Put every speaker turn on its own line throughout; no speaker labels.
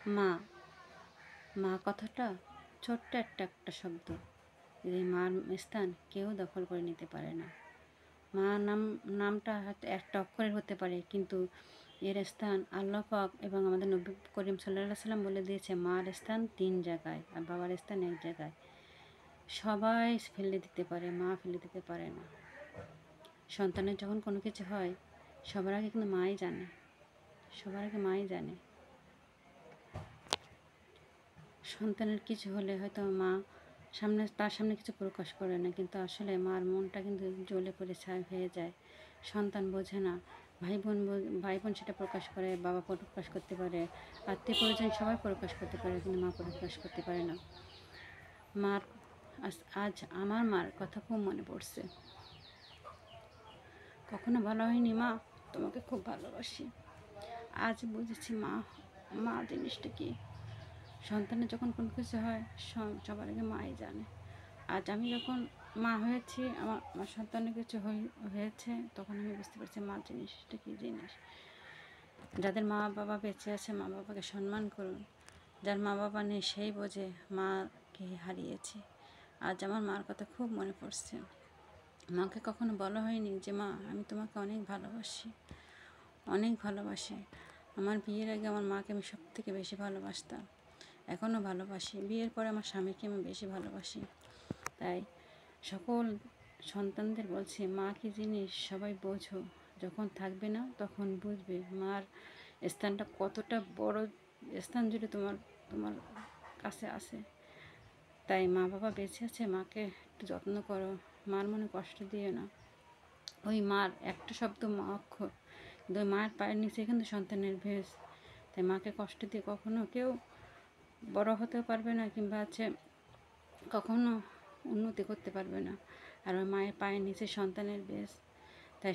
মা। মা কথাটা ছোট্ট একটা শব্দ। এই মার স্থান কেউ দখল করে নিতে পারে না। মা নামটা হয়তো একটা অক্ষরের হতে পারে, কিন্তু এর স্থান আল্লাহ পাক এবং আমাদের নবী করিম সাল্লাল্লাহু আলাইহি সাল্লাম বলে দিয়েছে, মার স্থান 3 জায়গায় আর বাবার স্থান 1 জায়গায়। সবাই ফেলে দিতে পারে, মা ফেলে দিতে পারে না। সন্তানের যখন কোনো কিছু হয়, সবার আগে কিন্তু মাই জানে। সবার আগে মাই জানে। সন্তানের কিছু হলে হয়তো মা তার সামনে কিছু প্রকাশ করে না, কিন্তু আসলে মার মনটা কিন্তু জ্বলে পড়ে ছাই হয়ে যায়। সন্তান বোঝে না, ভাই বোন সেটা প্রকাশ করে, বাবা প্রকাশ করতে পারে, আত্মীয় পরিজন সবাই প্রকাশ করতে পারে, কিন্তু মা প্রকাশ করতে পারে না। মার আজ আমার মার কথা খুব মনে পড়ছে। কখনো বলা হয়নি মা তোমাকে খুব ভালোবাসি। আজ বুঝেছি মা জিনিসটা কি। সন্তানের যখন কোনো কিছু হয়, সবার আগে মাই জানে। আজ আমি যখন মা হয়েছি, আমার সন্তানের কিছু হয়েছে, তখন আমি বুঝতে পারছি মা জিনিসটা কী জিনিস। যাদের মা বাবা বেঁচে আছে, মা বাবাকে সম্মান করুন। যার মা বাবা নেই সেই বোঝে মাকে হারিয়েছি। আজ আমার মার কথা খুব মনে পড়ছে। মাকে কখনো বলা হয়নি যে মা আমি তোমাকে অনেক ভালোবাসি, অনেক ভালোবাসি। আমার বিয়ের আগে আমার মাকে আমি সব থেকে বেশি ভালোবাসতাম, এখনও ভালোবাসি। বিয়ের পরে আমার স্বামীকে আমি বেশি ভালোবাসি। তাই সকল সন্তানদের বলছি, মা কী জিনিস সবাই বোঝো। যখন থাকবে না তখন বুঝবে মার স্থানটা কতটা বড় স্থান জুড়ে তোমার কাছে আছে। তাই মা বাবা বেঁচে আছে, মাকে একটু যত্ন করো, মার মনে কষ্ট দিও না। ওই মার একটা শব্দ মা অক্ষর, কিন্তু ওই মায়ের পায়ের নিচে কিন্তু সন্তানের ভেস। তাই মাকে কষ্ট দিয়ে কখনো কেউ বড় হতেও পারবে না, কিংবা কখনো উন্নতি করতে পারবে না। আর ওই মায়ের পায়ের নিচে সন্তানের বেশ। তাই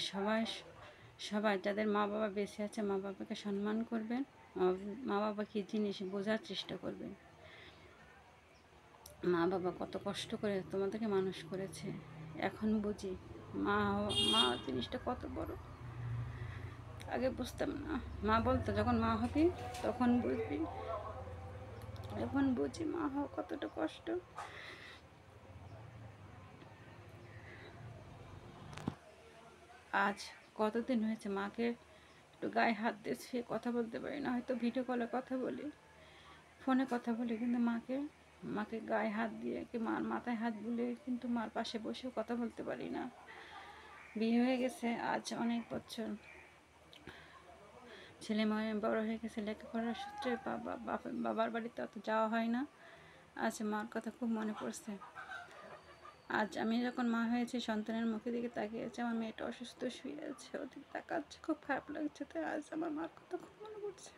সবাই যাদের মা বাবা বেঁচে আছে, মা বাবাকে সম্মান করবেন, মা বাবা কী জিনিস বোঝার চেষ্টা করবেন। মা বাবা কত কষ্ট করে তোমাদেরকে মানুষ করেছে, এখন বুঝি মা জিনিসটা কত বড়। আগে বুঝতাম না। মা বলতো যখন মা হবি তখন বুঝবি। এখন বুঝি মা হওয়া কতটা কষ্ট। আজ কতদিন হয়েছে মাকে একটু গায়ে হাত দিয়ে ছুঁয়ে কথা বলতে পারি না। হয়তো ভিডিও কলে কথা বলি, ফোনে কথা বলি, কিন্তু মাকে গায়ে হাত দিয়ে কি মার মাথায় হাত বুলিয়ে কিন্তু মার পাশে বসেও কথা বলতে পারি না। বিয়ে হয়ে গেছে আজ অনেক বছর, ছেলে মেয়ে বড় হয়ে গেছে, লেখাপড়ার সূত্রে বাবার বাড়িতে অত যাওয়া হয় না। আজ মার কথা খুব মনে পড়ছে। আজ আমি যখন মা হয়েছি, সন্তানের মুখের দিকে তাকিয়েছি, আমার মেয়েটা অসুস্থ শুয়ে আছে, ওদিকে তাকাচ্ছে, খুব খারাপ লাগছে। তাই আজ আমার মার কথা খুব মনে পড়ছে।